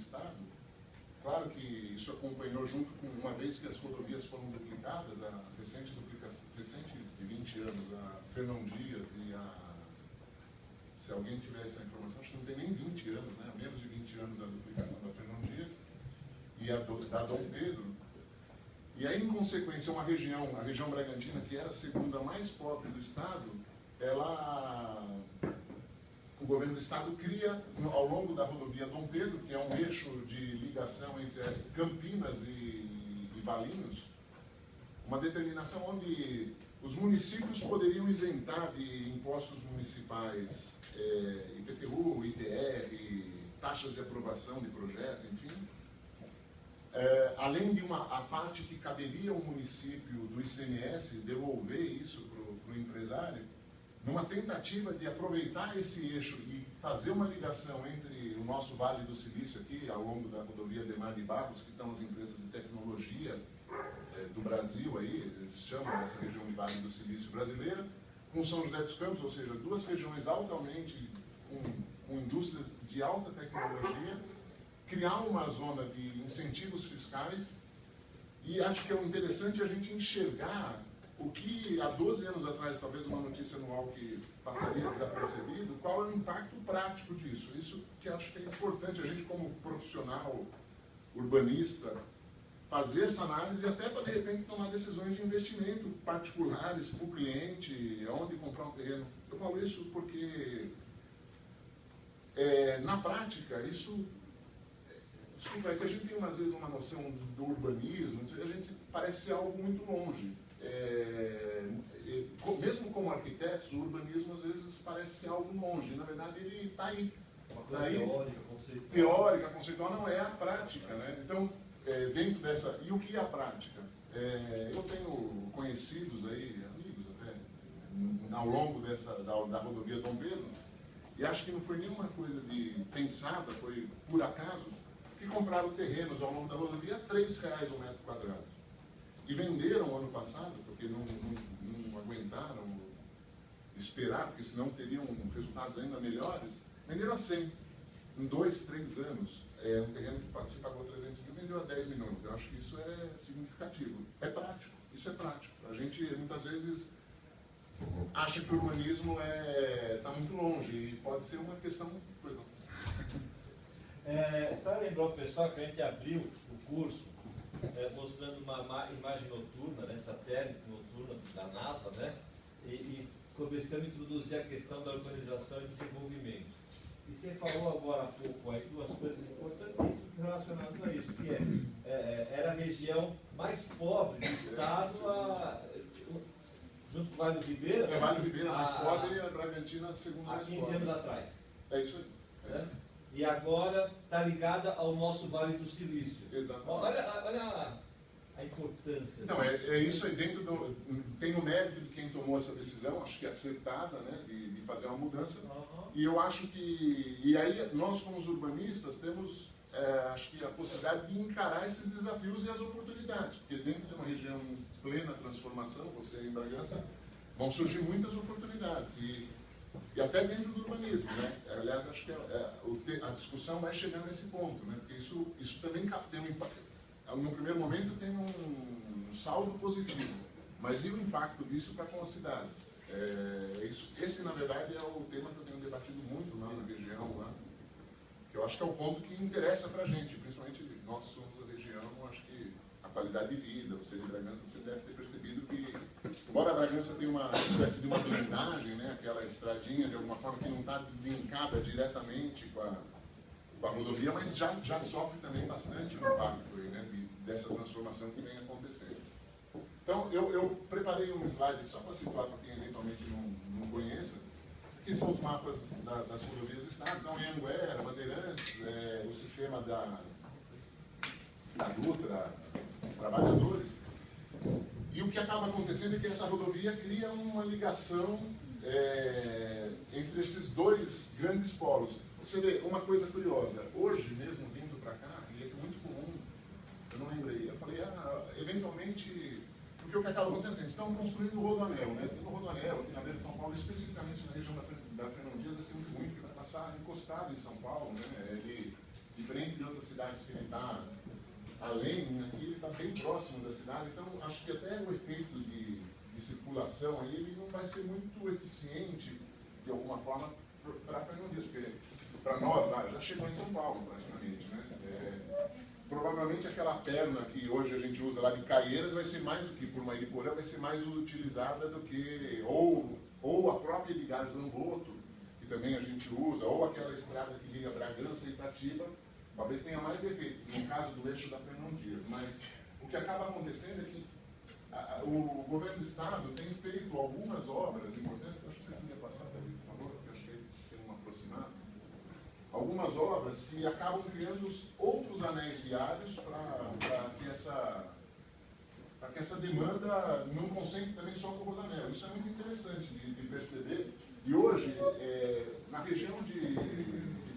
Estado, claro que isso acompanhou junto com, uma vez que as rodovias foram duplicadas, a recente de 20 anos, a Fernão Dias e a... Se alguém tiver essa informação, acho que não tem nem 20 anos, né? Menos de 20 anos a duplicação da Fernão Dias e a da Dom Pedro. E aí, em consequência, a região Bragantina, que era a segunda mais pobre do Estado, o governo do Estado cria, ao longo da rodovia Dom Pedro, que é um eixo de ligação entre Campinas e Valinhos, uma determinação onde os municípios poderiam isentar de impostos municipais, IPTU, ITR, taxas de aprovação de projeto, enfim. Além de a parte que caberia ao município do ICMS devolver isso para o empresário, numa tentativa de aproveitar esse eixo e fazer uma ligação entre o nosso Vale do Silício aqui, ao longo da rodovia Demar de Barros, que estão as empresas de tecnologia do Brasil aí, eles chamam essa região de Vale do Silício brasileira, com São José dos Campos, ou seja, duas regiões altamente com indústrias de alta tecnologia, criar uma zona de incentivos fiscais, e acho que é interessante a gente enxergar o que há 12 anos atrás, talvez uma notícia anual que passaria desapercebido, qual é o impacto prático disso. Isso que acho que é importante a gente, como profissional urbanista, fazer essa análise até para, de repente, tomar decisões de investimento particulares para o cliente, onde comprar um terreno. Eu falo isso porque, na prática, isso... Desculpa, é que a gente tem, às vezes, uma noção do urbanismo, a gente parece ser algo muito longe. Mesmo como arquitetos, o urbanismo, às vezes, parece ser algo longe. Na verdade, ele está aí. Uma coisa teórica, conceitual. Teórica, conceitual, não é a prática, né? Então, dentro dessa... E o que é a prática? Eu tenho conhecidos aí, amigos até, ao longo da rodovia Dom Pedro, e acho que não foi nenhuma coisa pensada, foi por acaso, que compraram terrenos ao longo da rodovia a R$3 o metro quadrado. E venderam ano passado, porque não aguentaram esperar, porque senão teriam resultados ainda melhores, venderam a 100, em 2, 3 anos. Um terreno que se pagou 300 mil, vendeu a 10 milhões. Eu acho que isso é significativo. É prático, isso é prático. A gente, muitas vezes, acha que o urbanismo está muito longe, e pode ser uma questão... Pois não. Só lembrou o pessoal que a gente abriu o curso mostrando uma imagem noturna, né, satélite noturna da NASA, né, e começando a introduzir a questão da urbanização e desenvolvimento. E você falou agora há pouco aí duas coisas importantíssimas relacionadas a isso, que era a região mais pobre do estado, junto com o Vale do Ribeira. Vale do Ribeira mais pobre e a Bragantina a segunda mais pobre. Há 15 anos atrás. É isso aí. E agora está ligada ao nosso Vale do Silício. Exatamente. Olha a importância. Não, é isso aí dentro do... Tem o mérito de quem tomou essa decisão, acho que acertada, né, de fazer uma mudança. E eu acho que... E aí, nós como os urbanistas temos, acho que a possibilidade de encarar esses desafios e as oportunidades. Porque dentro de uma região em plena transformação, você em Bragança, vão surgir muitas oportunidades. E até dentro do urbanismo, né? Aliás, acho que a discussão vai chegando nesse ponto, né? Porque isso também tem um impacto. No primeiro momento tem um saldo positivo, mas e o impacto disso para com as cidades? Esse, na verdade, é o tema que eu tenho debatido muito lá na região, lá, que eu acho que é o ponto que interessa para a gente, principalmente nós somos a região, acho que a qualidade de vida, você de Bragança, você deve ter percebido que, embora a Bragança tenha uma espécie de uma blindagem, né, aquela estradinha de alguma forma que não está linkada diretamente com a rodovia, mas já sofre também bastante o impacto aí, né, dessa transformação que vem acontecendo. Então, eu preparei um slide só para situar para quem eventualmente não conheça, que são os mapas das rodovias do Estado. Então, Anhanguera, Bandeirantes, o sistema da Dutra, trabalhadores. E o que acaba acontecendo é que essa rodovia cria uma ligação entre esses dois grandes polos. Você vê, uma coisa curiosa, hoje mesmo vindo para cá, e é muito comum, eu não lembrei, eu falei, eventualmente, porque o que acaba acontecendo, eles estão construindo o Rodoanel, né? Tem o Rodoanel aqui na beira de São Paulo, especificamente na região da Fernão Dias, vai ser muito ruim, porque vai passar encostado em São Paulo, né? Ele, diferente de outras cidades que ele está além, aqui ele está bem próximo da cidade, então acho que até o efeito de circulação aí, ele não vai ser muito eficiente, de alguma forma, para Fernão Dias, porque para nós lá, já chegou em São Paulo praticamente, né? Provavelmente aquela perna que hoje a gente usa lá de Caieiras vai ser mais do que, por Mariporã, vai ser mais utilizada do que, ou a própria de Gazamboto, que também a gente usa, ou aquela estrada que liga Bragança e Itatiba, talvez tenha mais efeito, no caso do eixo da Fernão Dias. Mas o que acaba acontecendo é que o governo do Estado tem feito algumas obras importantes, acho que você podia passar também, por favor, porque acho que tem uma aproximada. Algumas obras que acabam criando outros anéis viários para que essa demanda não concentre também só com o rodoanel. Isso é muito interessante de perceber. E hoje, na região de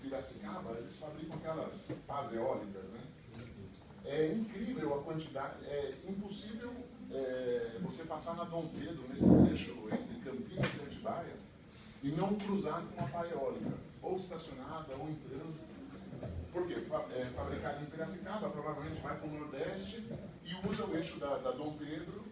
Piracicaba, eles fabricam aquelas pás eólicas, né? É incrível a quantidade, é impossível você passar na Dom Pedro, nesse trecho entre Campinas e Atibaia, e não cruzar com uma pá eólica, ou estacionada, ou em trânsito. Por quê? Fabricado em Piracicaba, provavelmente vai para o Nordeste e usa o eixo da Dom Pedro,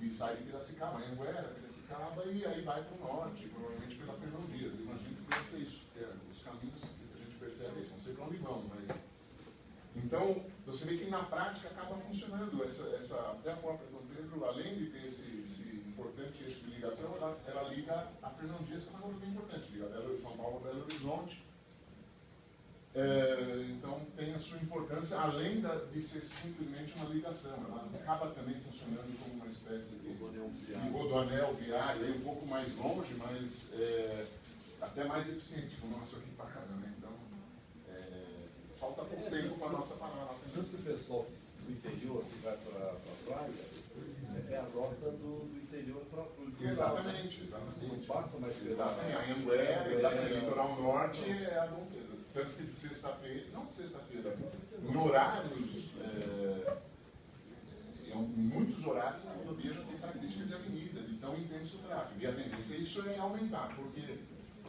e sai de Piracicaba, Anhanguera, Piracicaba, e aí vai para o Norte, provavelmente pela Fernão Dias. Imagino que deve ser isso, porque os caminhos que a gente percebe isso, não sei para onde vão, mas... Então, você vê que na prática acaba funcionando, até a própria Dom Pedro, além de ter esse importante eixo de ligação, ela liga a Fernão Dias, que é uma coisa bem importante, liga São Paulo a Belo Horizonte. Então tem a sua importância, além de ser simplesmente uma ligação. Ela acaba também funcionando como uma espécie de rodoanel viário, um pouco mais longe, mas até mais eficiente, como o nosso aqui para cá, né? Então, falta pouco tempo para a nossa palavra. Tanto que o pessoal do interior que vai para a praia é a rota do interior para o litoral. Exatamente, exatamente. Não passa mais pela... Exatamente, a Anhanguera, exatamente, o litoral norte é a Dom Pedro. Tanto que de sexta-feira, não de sexta-feira, em horários, em muitos horários a rodovia já tem característica de avenida, de tão intenso o tráfego. E a tendência é isso aumentar, porque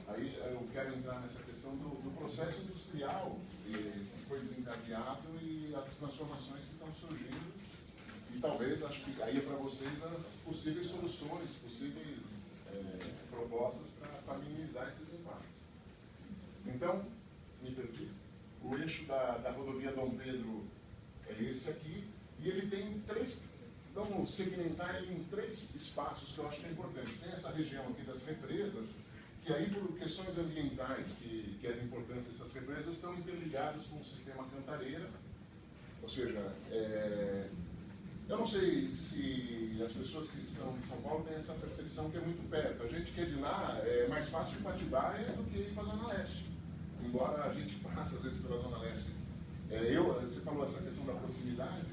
aí eu quero entrar nessa questão do processo industrial que foi desencadeado e as transformações que estão surgindo. E talvez, acho que aí é para vocês as possíveis soluções, possíveis propostas para minimizar esses impactos. Então, me perdi. O eixo da rodovia Dom Pedro é esse aqui, e ele tem vamos segmentar ele em 3 espaços que eu acho que é importante. Tem essa região aqui das represas, que aí por questões ambientais que é de importância, essas represas estão interligadas com o sistema Cantareira, ou seja, eu não sei se as pessoas que são de São Paulo têm essa percepção que é muito perto. A gente que é de lá, é mais fácil ir para Atibaia do que ir para a Zona Leste. Embora a gente passe às vezes pela Zona Leste. Você falou essa questão da proximidade,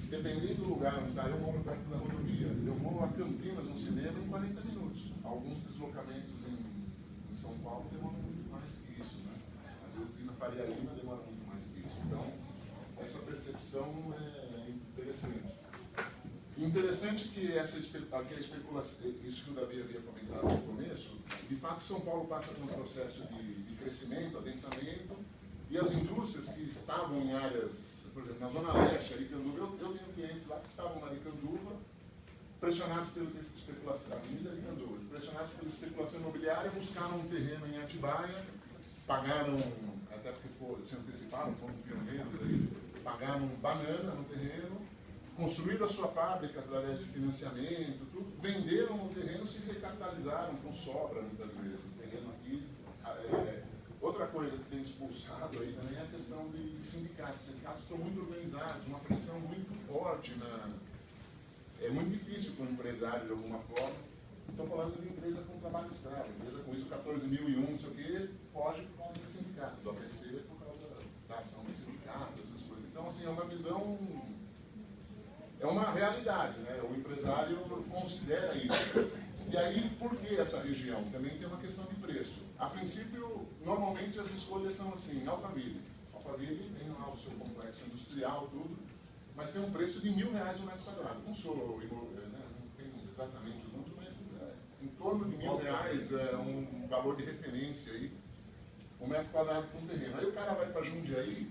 dependendo do lugar onde está, eu moro perto da rodovia. Eu vou a Campinas no cinema em 40 minutos. Alguns deslocamentos em São Paulo demoram muito mais que isso, né? Às vezes ir na Faria Lima demora muito mais que isso. Então, essa percepção é interessante. Interessante que aquela especulação, isso que o Davi havia comentado no começo, de fato São Paulo passa por um processo de crescimento, adensamento, e as indústrias que estavam em áreas, por exemplo, na Zona Leste, Aricanduva, eu tenho clientes lá que estavam na Aricanduva, pressionados pela especulação, Avenida Aricanduva, pressionados pela especulação imobiliária, buscaram um terreno em Atibaia, pagaram, até porque se anteciparam, foram pioneiros aí, pagaram banana no terreno, construíram a sua fábrica através de financiamento, tudo, venderam o terreno, se recapitalizaram com sobra, muitas vezes, o terreno aqui. Outra coisa que tem expulsado aí também é a questão de sindicatos. Os sindicatos estão muito organizados, uma pressão muito forte. É muito difícil para um empresário, de alguma forma. Estou falando de empresa com trabalho escravo, empresa com isso 14.001, não sei o quê, foge por causa do sindicato, do ABC, por causa da ação do sindicato, essas coisas. Então, assim, é uma visão... É uma realidade, né? O empresário considera isso. E aí, por que essa região? Também tem uma questão de preço. A princípio, normalmente as escolhas são assim, Alphaville. Alphaville tem lá o seu complexo industrial, tudo, mas tem um preço de R$1.000 o metro quadrado. Não não tenho exatamente o número, mas em torno de R$1.000 é um valor de referência aí, o metro quadrado para um terreno. Aí o cara vai para Jundiaí,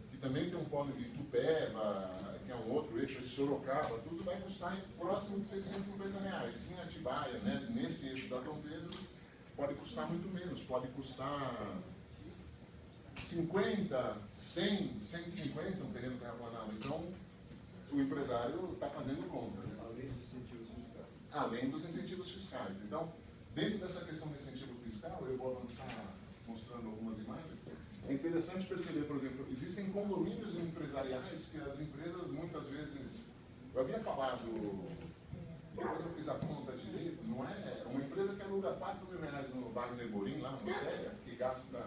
que também tem um polo de Itupeva, que é um outro eixo de Sorocaba, tudo vai custar próximo de R$650. Em Atibaia, né, nesse eixo da Dom Pedro, pode custar muito menos, pode custar 50, 100, 150 um terreno terraplanado. Então, o empresário está fazendo conta. Né? Além dos incentivos fiscais. Além dos incentivos fiscais. Então, dentro dessa questão de incentivo fiscal, eu vou avançar mostrando algumas imagens. É interessante perceber, por exemplo, existem condomínios empresariais que as empresas muitas vezes... Eu havia falado, depois eu fiz a conta direito, não é uma empresa que aluga R$4.000 no Wagner Morim, lá no Céia, que gasta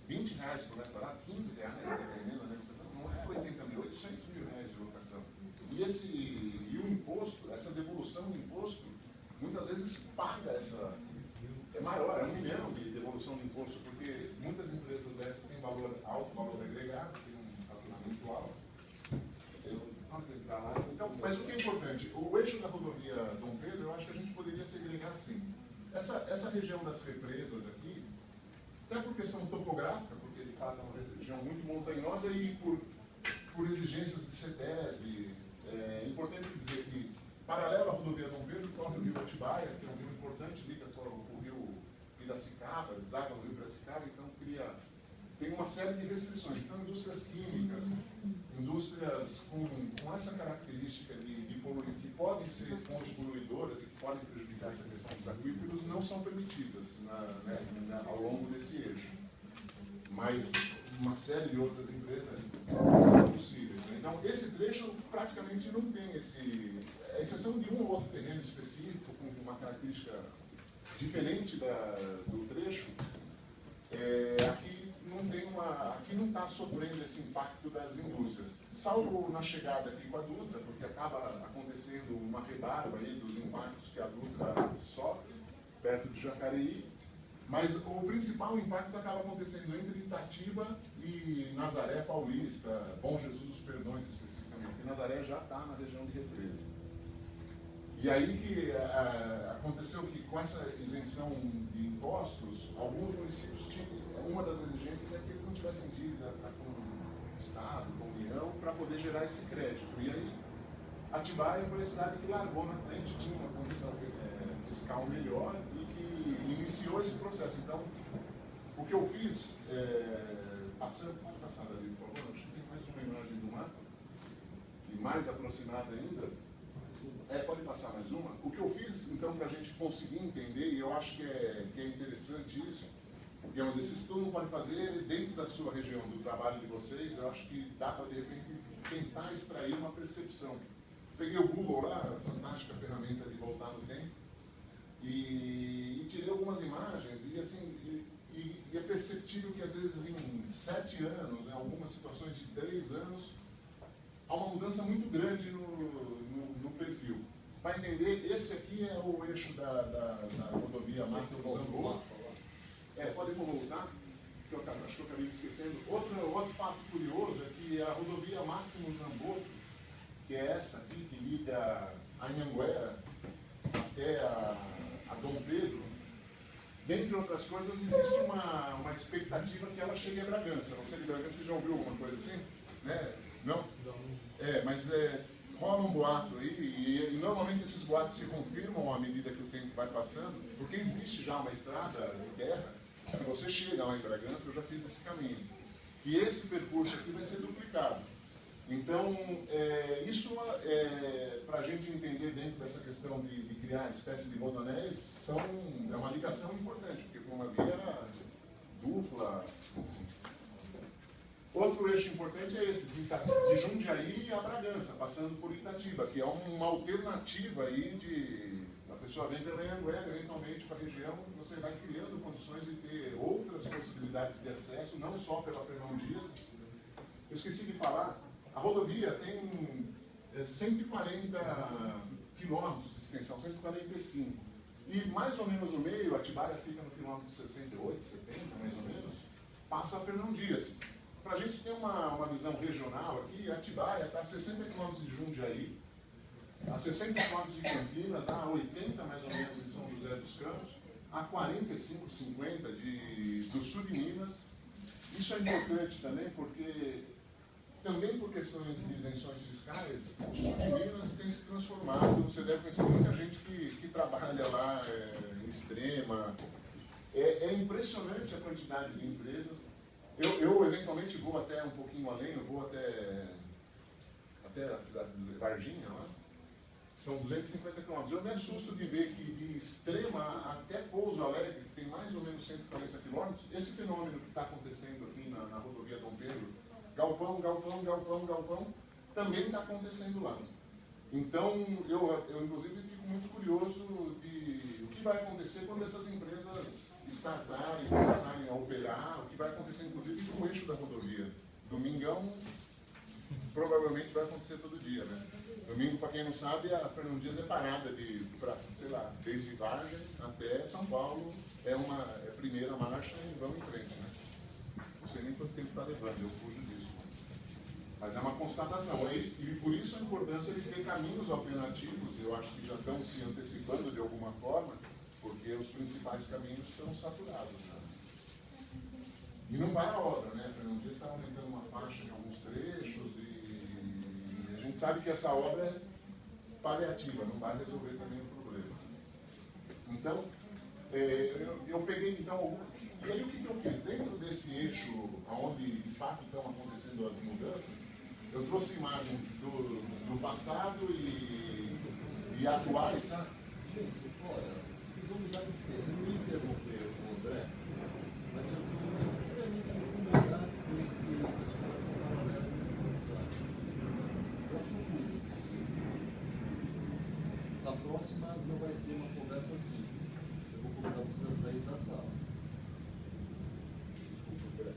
R$20 por metro quadrado, R$15, dependendo, né? Não é 80 mil, R$800 mil de locação. E o imposto, essa devolução do imposto, muitas vezes paga essa... É maior, é R$1 milhão de devolução do imposto, porque muitas empresas dessas têm alto valor agregado, tem um faturamento alto. Então, mas o que é importante? O eixo da rodovia Dom Pedro, eu acho que a gente poderia segregar assim. Essa região das represas aqui, até por questão topográfica, porque de fato é uma região muito montanhosa e por exigências de CETESB, é importante dizer que, paralelo à rodovia Dom Pedro, corre o rio Atibaia, que é um rio importante, liga com o rio Piracicaba, deságua no rio Piracicaba, então tem uma série de restrições. Então, indústrias químicas, indústrias com essa característica de poluir, que podem ser fontes poluidoras e que podem prejudicar essa questão dos aquíferos, não são permitidas ao longo desse eixo. Mas uma série de outras empresas são possíveis. Né? Então, esse trecho praticamente não tem a exceção de um ou outro terreno específico, com uma característica diferente do trecho, aqui não está sofrendo esse impacto das indústrias. Salvo na chegada aqui com a Dutra, porque acaba acontecendo uma rebarba aí dos impactos que a Dutra sofre, perto de Jacareí, mas o principal impacto acaba acontecendo entre Itatiba e Nazaré Paulista, Bom Jesus dos Perdões especificamente, porque Nazaré já está na região de represa. E aí que aconteceu que com essa isenção de impostos, alguns municípios uma das exigências é que eles não tivessem dívida com o Estado, com a União, para poder gerar esse crédito. E aí, Atibaia foi a cidade que largou na frente, tinha uma condição fiscal melhor e que iniciou esse processo. Então, o que eu fiz, pode passar ali, por favor, acho que tem mais uma imagem do mapa, e mais aproximada ainda. Pode passar mais uma. O que eu fiz, então, para a gente conseguir entender, e eu acho que é interessante isso, porque é um exercício que todo mundo pode fazer dentro da sua região, do trabalho de vocês, eu acho que dá para, de repente, tentar extrair uma percepção. Peguei o Google lá, fantástica ferramenta de voltar no tempo, e tirei algumas imagens, e assim, é perceptível que às vezes em 7 anos, né, algumas situações de 3 anos, há uma mudança muito grande no perfil. Para entender, esse aqui é o eixo da rodovia Máximo Zamboto. Pode voltar, que acho que eu acabei me esquecendo. Outro fato curioso é que a rodovia Máximo Zamboto, que é essa aqui, que liga a Anhanguera até a Dom Pedro, dentre outras coisas, existe uma expectativa que ela chegue a Bragança. Você de Bragança já ouviu alguma coisa assim? Né? Não? Mas rola um boato aí, e normalmente esses boatos se confirmam à medida que o tempo vai passando, porque existe já uma estrada de terra, que você chega lá em Bragança, eu já fiz esse caminho. E esse percurso aqui vai ser duplicado. Então, isso para a gente entender dentro dessa questão de criar espécie de rodonéis, é uma ligação importante, porque por uma via dupla. Outro eixo importante é esse, de Jundiaí a Bragança, passando por Itatiba, que é uma alternativa aí a pessoa vem pela Anhanguera, eventualmente para a região, você vai criando condições de ter outras possibilidades de acesso, não só pela Fernão Dias. Eu esqueci de falar, a rodovia tem 140 quilômetros de extensão, 145. E mais ou menos no meio, Atibaia fica no quilômetro 68, 70, mais ou menos, passa a Fernão Dias. Para a gente ter uma visão regional aqui, Atibaia está a 60 quilômetros de Jundiaí, a 60 quilômetros de Campinas, a 80 mais ou menos de São José dos Campos, a 45, 50 do sul de Minas. Isso é importante também porque também por questões de isenções fiscais, o sul de Minas tem se transformado. Você deve conhecer muita gente que trabalha lá em Extrema. É impressionante a quantidade de empresas. Eu eventualmente vou até um pouquinho além, eu vou até a cidade de Varginha, lá. São 250 quilômetros. Eu me assusto de ver que de Extrema até Pouso Alegre, que tem mais ou menos 140 quilômetros, esse fenômeno que está acontecendo aqui na rodovia Dom Pedro, galpão, galpão, galpão, galpão, também está acontecendo lá. Então, eu inclusive fico muito curioso de o que vai acontecer quando essas empresas startarem, começarem a operar, o que vai acontecer inclusive com o eixo da rodovia. Domingão, provavelmente vai acontecer todo dia, né? Domingo, para quem não sabe, a Fernão Dias é parada sei lá, desde Vargem até São Paulo, é a primeira marcha e vamos em frente, né? Não sei nem quanto tempo está levando, eu fujo disso. Mas é uma constatação. E por isso a importância de ter caminhos alternativos, eu acho que já estão se antecipando de alguma forma, porque os principais caminhos estão saturados. Né? E não para a obra, né? A Fernão Dias está aumentando uma faixa em alguns trechos e a gente sabe que essa obra é paliativa, não vai resolver também o problema. Então, eu peguei então, e aí o que eu fiz? Dentro desse eixo onde de fato estão acontecendo as mudanças, eu trouxe imagens do passado e atuais. Olha, vocês vão me dar licença, eu não ia interromper o André, mas eu estou extremamente incomodado com essa conversa paralela que sabe? Eu acho ruim. Na próxima não vai ser uma conversa simples. Eu vou convidar você a sair da sala. Desculpa, André.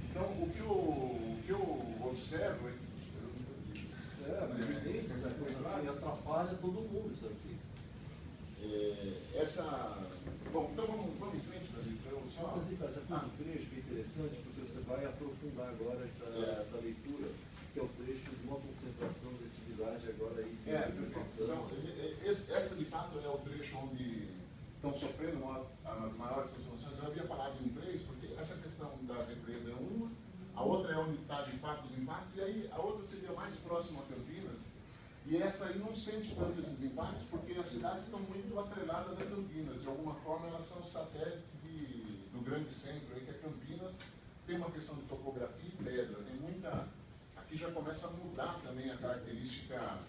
Então, o que eu observo é evidente, essa coisa assim atrapalha todo mundo isso aqui. Bom, então vamos em frente, David. Mas essa coisa do trecho que é interessante, porque você vai aprofundar agora essa leitura, que é o trecho de uma concentração de atividade agora aí. Perfeito. Então, essa de fato é o trecho onde estão sofrendo as maiores transformações. Eu havia falado em três, porque essa questão da represa é uma, a outra é onde está de fato os impactos, e aí a outra seria mais próxima a Campinas, e essa aí não sente tanto esses impactos, porque as cidades estão muito atreladas a Campinas, de alguma forma elas são satélites do grande centro, aí que é Campinas, tem uma questão de topografia e pedra, tem muita, aqui já começa a mudar também a característica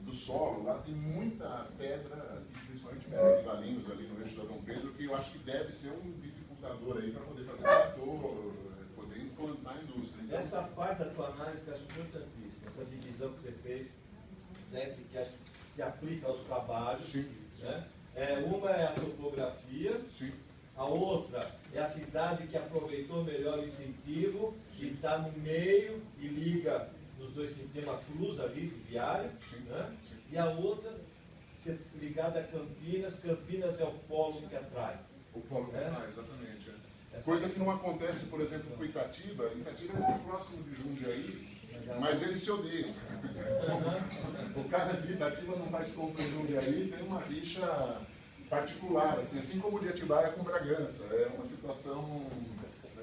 do solo, lá tem muita pedra, principalmente pedra de Valinhos ali no eixo da Dom Pedro, que eu acho que deve ser um dificultador aí para poder fazer trator, poder implantar a indústria. Então, essa parte da tua análise que eu acho importantíssima, essa divisão que você fez, né, que acho que se aplica aos trabalhos. Sim. Né? Uma é a topografia, sim. A outra é a cidade que aproveitou melhor o incentivo e está no meio e liga nos dois sentidos, tem uma cruz ali de viário, né? E a outra ligada a Campinas, Campinas é o polo que atrai. O polo que atrai, exatamente. Coisa que não acontece, por exemplo, com Itatiba. Itatiba é muito próximo de Jundiaí, mas eles se odeiam. O cara de Itatiba não faz compra em Jundiaí, tem uma rixa particular, assim como o de Atibaia com Bragança. É uma situação...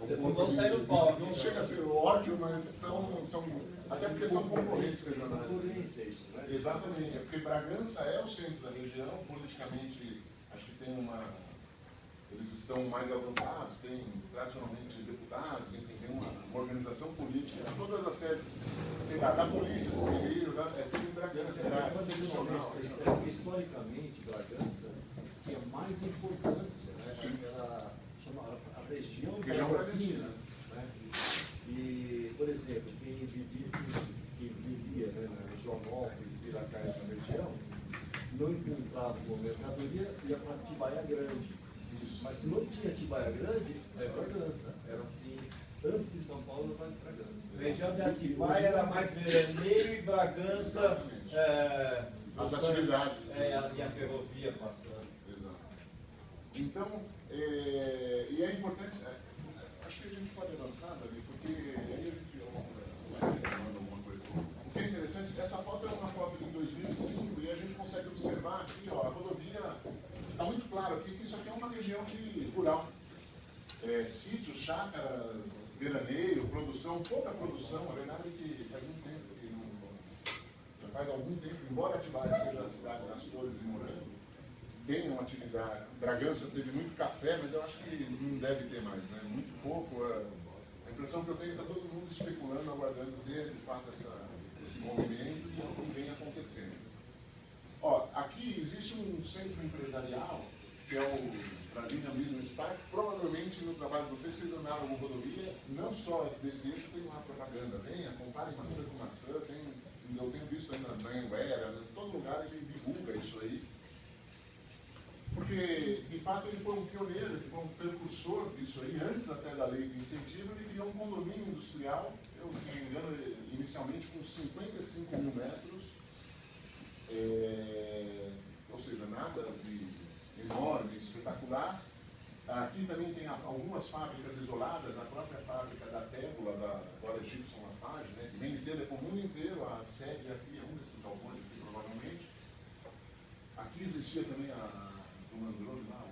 Vocês não vão sair do palco. Não chega a ser ódio, mas são até porque são concorrentes regionais. Concorrência, isso, né? Exatamente, porque Bragança é o centro da região, politicamente, acho que tem eles estão mais avançados, têm tradicionalmente deputados, enfim, tem uma organização política, todas as sedes, sei lá, da Polícia Civil, é tudo em Bragança, é excepcional. Historicamente, Bragança tinha mais importância, né? Era a região Bragantina, né? E, por exemplo, quem vivia né, na Joanópolis, Piracais, na região, não encontrava uma mercadoria, ia para Atibaia Grande. Isso. Mas se não tinha Atibaia Grande, é Bragança. Era assim, antes de São Paulo, vai para Bragança. A região de Atibaia era mais veraneio e Bragança, as atividades. E a ferrovia passando. Exato. Então, e é importante, acho que a gente pode avançar, Davi, porque aí a gente manda alguma coisa. O que é interessante, essa foto é uma foto de 2005 e a gente consegue observar aqui, ó, a rodovia, está muito claro aqui que isso aqui é uma região rural. Sítios, chácaras, veraneio, produção, pouca produção. A verdade é que faz muito tempo que não, já faz algum tempo, embora Atibaia seja a cidade das flores e morango, tem uma atividade. Bragança teve muito café, mas eu acho que não deve ter mais, né? Muito pouco. A impressão que eu tenho é que está todo mundo especulando, aguardando ter de fato esse movimento e não vem acontecendo. Ó, aqui existe um centro empresarial, que é o Brasília Business Park. Provavelmente no trabalho de vocês andaram com rodovia, não só desse eixo, tem lá propaganda. Venha, compare maçã com maçã, eu tenho visto aí na Anguera, em todo lugar ele divulga isso aí. Porque, de fato, ele foi um pioneiro, ele foi um precursor disso aí, antes até da lei de incentivo. Ele criou um condomínio industrial, eu, se não me engano, inicialmente com 55 mil metros, ou seja, nada de enorme, espetacular. Aqui também tem algumas fábricas isoladas, a própria fábrica da Tébula, agora Gibson Lafarge, né, que vem de Telecom o mundo inteiro, a sede aqui é um desses galpões aqui, provavelmente. Aqui existia também do Mandrone lá,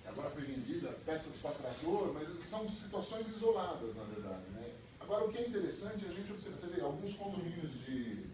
agora foi vendida, peças para trator, mas são situações isoladas, na verdade, né? Agora, o que é interessante, a gente observa, você vê, alguns condomínios de